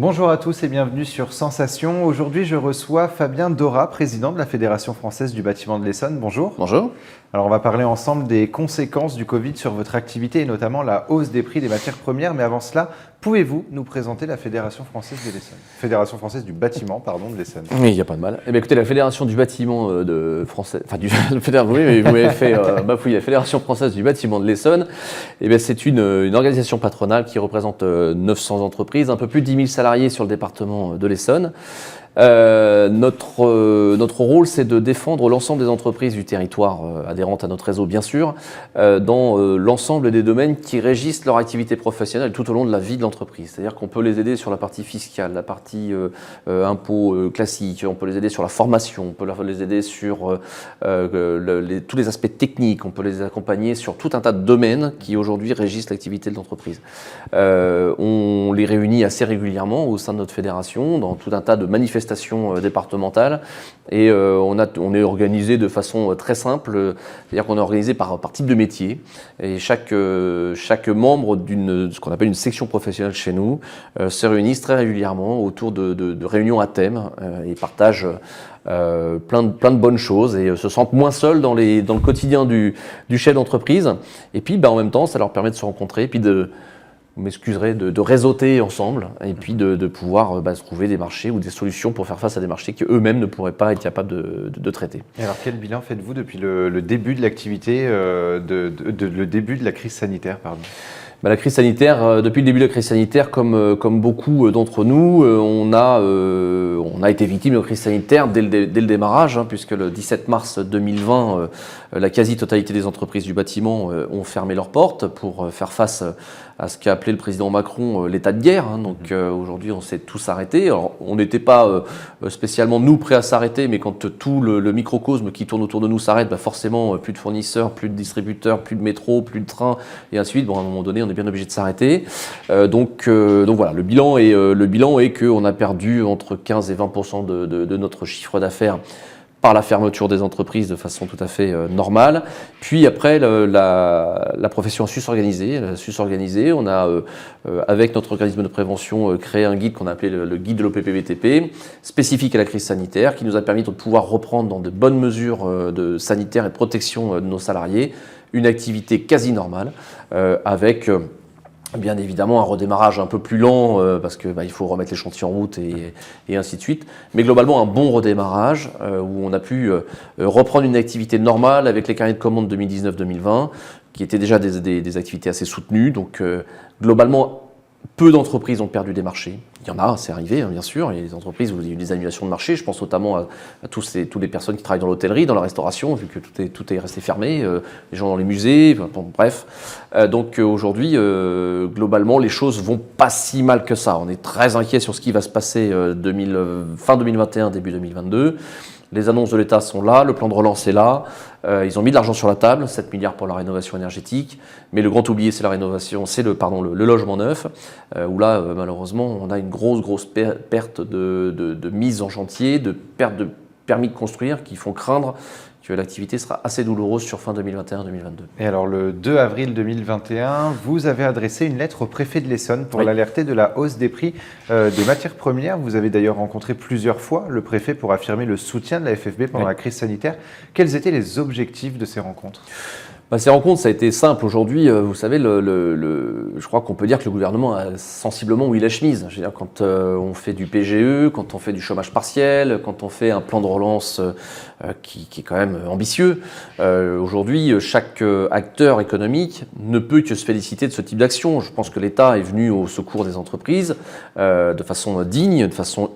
Bonjour à tous et bienvenue sur Sensation. Aujourd'hui, je reçois Fabien Dora, président de la Fédération française du bâtiment de l'Essonne. Bonjour. Bonjour. Alors, on va parler ensemble des conséquences du Covid sur votre activité et notamment la hausse des prix des matières premières. Mais avant cela, pouvez-vous nous présenter la Fédération française de l'Essonne? Fédération française du bâtiment, pardon, de l'Essonne. Oui, il n'y a pas de mal. Eh bien, écoutez, la Fédération du bâtiment de français, enfin, oui, mais vous m'avez fait bafouiller. La Fédération française du bâtiment de l'Essonne, eh bien, c'est une organisation patronale qui représente 900 entreprises, un peu plus de 10 000 salariés sur le département de l'Essonne. Notre rôle, c'est de défendre l'ensemble des entreprises du territoire adhérentes à notre réseau, bien sûr, dans l'ensemble des domaines qui régissent leur activité professionnelle tout au long de la vie de l'entreprise. C'est-à-dire qu'on peut les aider sur la partie fiscale, la partie impôts classiques, on peut les aider sur la formation, on peut les aider sur tous les aspects techniques, on peut les accompagner sur tout un tas de domaines qui aujourd'hui régissent l'activité de l'entreprise. On les réunit assez régulièrement au sein de notre fédération dans tout un tas de manifestations départementales et on est organisé de façon très simple, c'est-à-dire qu'on est organisé par type de métier et chaque membre d'une ce qu'on appelle une section professionnelle chez nous se réunissent très régulièrement autour de réunions à thème et partagent plein de bonnes choses et se sentent moins seuls dans le quotidien du chef d'entreprise. Et puis en même temps, ça leur permet de se rencontrer et puis vous m'excuserez, de réseauter ensemble et puis de pouvoir trouver des marchés ou des solutions pour faire face à des marchés qu'eux-mêmes ne pourraient pas être capables de traiter. Et alors, quel bilan faites-vous depuis le début de l'activité, le début de la crise sanitaire, pardon? La crise sanitaire, depuis le début de la crise sanitaire, comme beaucoup d'entre nous, on a été victime de la crise sanitaire dès le démarrage, puisque le 17 mars 2020, la quasi-totalité des entreprises du bâtiment ont fermé leurs portes pour faire face à ce qu'a appelé le président Macron l'état de guerre. Donc aujourd'hui, on s'est tous arrêtés. Alors, on n'était pas spécialement nous prêts à s'arrêter, mais quand tout le microcosme qui tourne autour de nous s'arrête, forcément plus de fournisseurs, plus de distributeurs, plus de métro, plus de trains, et ainsi de suite. Bon, à un moment donné, on est bien obligé de s'arrêter. Donc voilà, le bilan est qu'on a perdu entre 15 et 20% de notre chiffre d'affaires par la fermeture des entreprises de façon tout à fait normale. Puis après, la profession a su s'organiser. On a, avec notre organisme de prévention, créé un guide qu'on a appelé le guide de l'OPPBTP, spécifique à la crise sanitaire, qui nous a permis de pouvoir reprendre dans de bonnes mesures sanitaires et de protection de nos salariés une activité quasi normale, avec bien évidemment un redémarrage un peu plus lent parce que il faut remettre les chantiers en route et ainsi de suite. Mais globalement un bon redémarrage où on a pu reprendre une activité normale avec les carnets de commandes 2019-2020 qui étaient déjà des activités assez soutenues. Donc globalement, peu d'entreprises ont perdu des marchés. Il y en a, c'est arrivé, bien sûr. Il y a des entreprises où il y a eu des annulations de marché. Je pense notamment à toutes les personnes qui travaillent dans l'hôtellerie, dans la restauration, vu que tout est resté fermé, les gens dans les musées, bref. Donc aujourd'hui, globalement, les choses vont pas si mal que ça. On est très inquiet sur ce qui va se passer fin 2021, début 2022. Les annonces de l'État sont là, le plan de relance est là. Ils ont mis de l'argent sur la table, 7 milliards pour la rénovation énergétique. Mais le grand oublié, c'est la rénovation, c'est le logement neuf, où là, malheureusement, on a une grosse perte de mise en chantier, de perte de permis de construire qui font craindre que l'activité sera assez douloureuse sur fin 2021-2022. Et alors, le 2 avril 2021, vous avez adressé une lettre au préfet de l'Essonne pour l'alerter de la hausse des prix des matières premières. Vous avez d'ailleurs rencontré plusieurs fois le préfet pour affirmer le soutien de la FFB pendant la crise sanitaire. Quels étaient les objectifs de ces rencontres ? Ces rencontres, ça a été simple. Aujourd'hui, vous savez, je crois qu'on peut dire que le gouvernement a sensiblement ouï la chemise. Je veux dire, quand on fait du PGE, quand on fait du chômage partiel, quand on fait un plan de relance qui est quand même ambitieux, aujourd'hui, chaque acteur économique ne peut que se féliciter de ce type d'action. Je pense que l'État est venu au secours des entreprises de façon digne, de façon,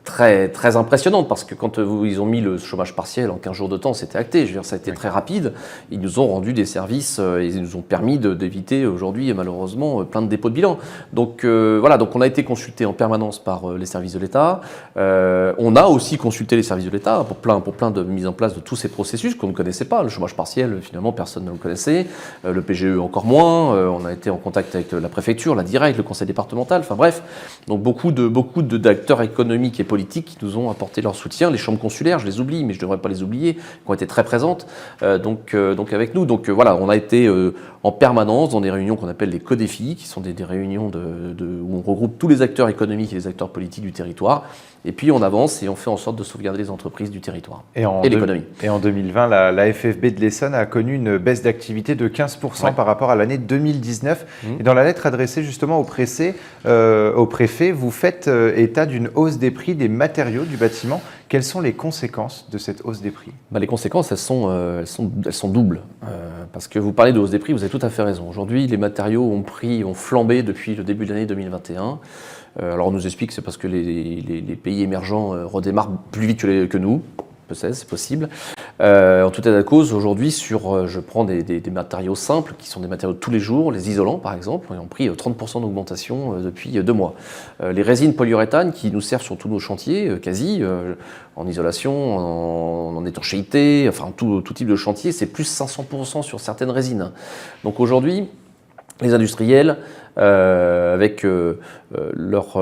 très impressionnante, parce que quand ils ont mis le chômage partiel en 15 jours de temps, c'était acté. Je veux dire, ça a été très rapide. Ils nous ont rendu des services, ils nous ont permis d'éviter aujourd'hui, malheureusement, plein de dépôts de bilan. Donc voilà, donc on a été consulté en permanence par les services de l'État. On a aussi consulté les services de l'État pour plein de mise en place de tous ces processus qu'on ne connaissait pas. Le chômage partiel, finalement, personne ne le connaissait. Le PGE encore moins. On a été en contact avec la préfecture, la directe, le conseil départemental. Enfin bref, donc beaucoup d'acteurs économiques et politiques qui nous ont apporté leur soutien. Les chambres consulaires, je les oublie, mais je ne devrais pas les oublier, qui ont été très présentes donc avec nous. Donc voilà, on a été en permanence dans des réunions qu'on appelle les CODEFI, qui sont des réunions où on regroupe tous les acteurs économiques et les acteurs politiques du territoire. Et puis on avance et on fait en sorte de sauvegarder les entreprises du territoire et l'économie. Et en 2020, la FFB de l'Essonne a connu une baisse d'activité de 15% par rapport à l'année 2019. Et dans la lettre adressée justement au préfet, vous faites état d'une hausse des prix des matériaux du bâtiment. Quelles sont les conséquences de cette hausse des prix ? Les conséquences, elles sont doubles. Parce que vous parlez de hausse des prix, vous avez tout à fait raison. Aujourd'hui, les matériaux ont flambé depuis le début de l'année 2021. Alors on nous explique que c'est parce que les pays émergents redémarrent plus vite que nous. Peut-être, c'est possible. En tout état de cause, aujourd'hui, je prends des matériaux simples, qui sont des matériaux de tous les jours, les isolants par exemple, ont pris 30% d'augmentation depuis 2 mois. Les résines polyuréthanes qui nous servent sur tous nos chantiers, quasi, en isolation, en étanchéité, enfin tout type de chantier, c'est plus 500% sur certaines résines. Donc aujourd'hui, les industriels, avec leur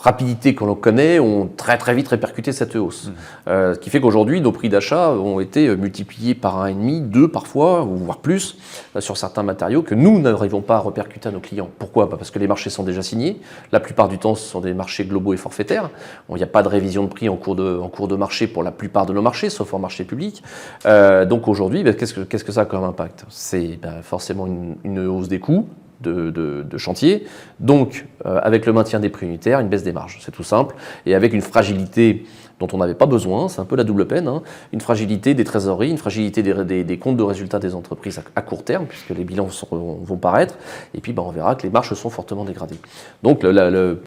rapidité qu'on en connaît, ont très très vite répercuté cette hausse. Ce qui fait qu'aujourd'hui, nos prix d'achat ont été multipliés par 1,5, 2 parfois, ou voire plus, sur certains matériaux que nous n'arrivons pas à répercuter à nos clients. Pourquoi ? Parce que les marchés sont déjà signés. La plupart du temps, ce sont des marchés globaux et forfaitaires. Il n'y a pas de révision de prix en cours de marché pour la plupart de nos marchés, sauf en marché public. Donc aujourd'hui, qu'est-ce que ça a comme impact ? C'est forcément une hausse des coûts de chantier, donc avec le maintien des prix unitaires, une baisse des marges, c'est tout simple, et avec une fragilité dont on n'avait pas besoin, c'est un peu la double peine, une fragilité des trésoreries, une fragilité des comptes de résultats des entreprises à court terme, puisque les bilans vont paraître, et puis on verra que les marges sont fortement dégradées. Donc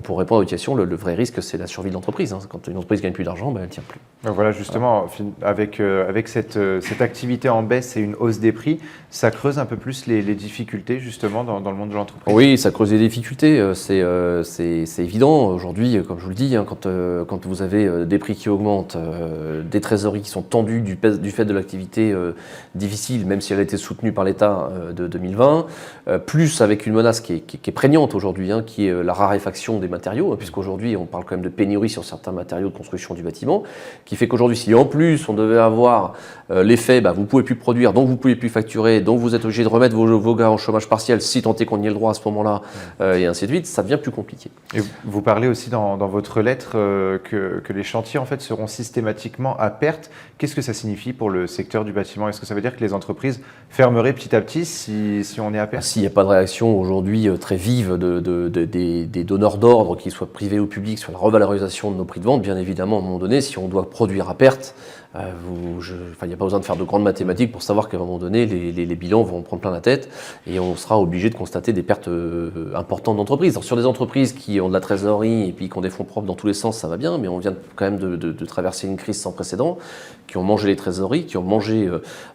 pour répondre à votre question, le vrai risque, c'est la survie de l'entreprise. Quand une entreprise ne gagne plus d'argent, elle ne tient plus. Donc voilà, justement, avec cette activité en baisse et une hausse des prix, ça creuse un peu plus les difficultés justement dans le monde de l'entreprise. Oui, ça creuse les difficultés, c'est évident. Aujourd'hui, comme je vous le dis, quand vous avez des prix qui augmentent, des trésoreries qui sont tendues du fait de l'activité difficile, même si elle a été soutenue par l'État de 2020, plus avec une menace qui est prégnante aujourd'hui, qui est la raréfaction des matériaux, puisqu'aujourd'hui on parle quand même de pénurie sur certains matériaux de construction du bâtiment, qui fait qu'aujourd'hui, si en plus on devait avoir l'effet, vous ne pouvez plus produire, donc vous ne pouvez plus facturer, donc vous êtes obligé de remettre vos gars en chômage partiel, si tant est qu'on y ait le droit à ce moment-là, et ainsi de suite, ça devient plus compliqué. Et vous parlez aussi dans votre lettre que les chantiers en fait seront systématiquement à perte. Qu'est-ce que ça signifie pour le secteur du bâtiment ? Est-ce que ça veut dire que les entreprises fermeraient petit à petit si on est à perte ? S'il n'y a pas de réaction aujourd'hui très vive des donneurs d'ordre, qu'ils soient privés ou publics, sur la revalorisation de nos prix de vente, bien évidemment, à un moment donné, si on doit produire à perte, il n'y a pas besoin de faire de grandes mathématiques pour savoir qu'à un moment donné, les bilans vont prendre plein la tête et on sera obligé de constater des pertes importantes d'entreprises. Alors, sur des entreprises qui ont de la trésorerie et puis qui ont des fonds propres dans tous les sens, ça va bien, mais on vient quand même de traverser une crise sans précédent, qui ont mangé les trésoreries, qui ont mangé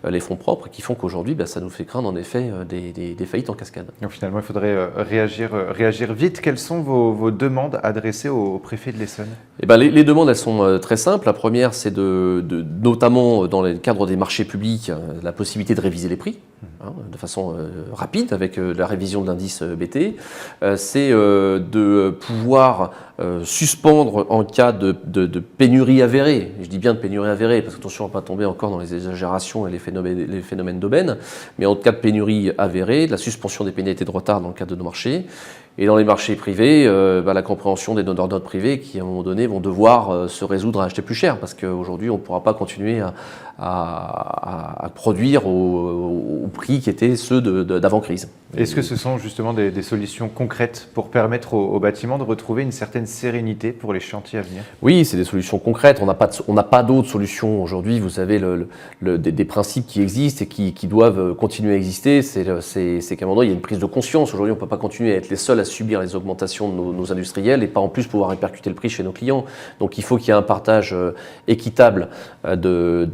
les fonds propres, et qui font qu'aujourd'hui, ça nous fait craindre en effet des faillites en cascade. Donc finalement, il faudrait réagir vite. Quelles sont vos demandes adressées au préfet de l'Essonne ? Les demandes, elles sont très simples. La première, c'est notamment dans le cadre des marchés publics, la possibilité de réviser les prix de façon rapide avec la révision de l'indice BT. C'est de pouvoir suspendre en cas de pénurie avérée. Je dis bien de pénurie avérée, parce qu'attention à ne pas tomber encore dans les exagérations et les phénomènes d'aubaine, mais en cas de pénurie avérée, de la suspension des pénalités de retard dans le cadre de nos marchés. Et dans les marchés privés, la compréhension des donneurs d'ordre privés qui, à un moment donné, vont devoir se résoudre à acheter plus cher, parce qu'aujourd'hui, on ne pourra pas continuer à produire au prix qui étaient ceux d'avant-crise. Est-ce que ce sont justement des solutions concrètes pour permettre aux bâtiments de retrouver une certaine sérénité pour les chantiers à venir ? Oui, c'est des solutions concrètes. On n'a pas d'autres solutions aujourd'hui. Vous savez, des principes qui existent et qui doivent continuer à exister. C'est qu'à un moment donné, il y a une prise de conscience. Aujourd'hui, on ne peut pas continuer à être les seuls à subir les augmentations de nos industriels et pas en plus pouvoir répercuter le prix chez nos clients. Donc il faut qu'il y ait un partage équitable de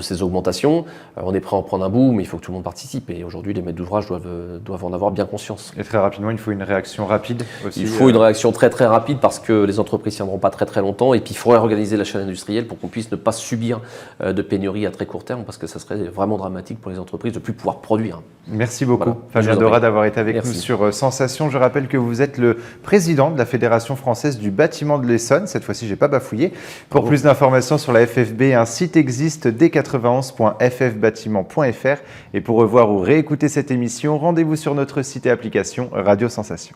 ces augmentations. On est prêt à en prendre un bout, mais il faut que tout le monde participe. Et aujourd'hui, les maîtres d'ouvrage doivent en avoir bien conscience. Et très rapidement, il faut une réaction rapide aussi. Il faut une réaction très très rapide parce que les entreprises ne tiendront pas très très longtemps. Et puis il faudrait organiser la chaîne industrielle pour qu'on puisse ne pas subir de pénurie à très court terme, parce que ça serait vraiment dramatique pour les entreprises de ne plus pouvoir produire. Merci beaucoup, voilà. Fabien Dora, d'avoir été avec Merci. nous sur Sensation. Je rappelle que vous êtes le président de la Fédération française du bâtiment de l'Essonne. Cette fois-ci, je n'ai pas bafouillé. Pour plus d'informations sur la FFB, un site existe, d91.ffbâtiment.fr. Et pour revoir ou réécouter cette émission, rendez-vous sur notre site et application Radio Sensation.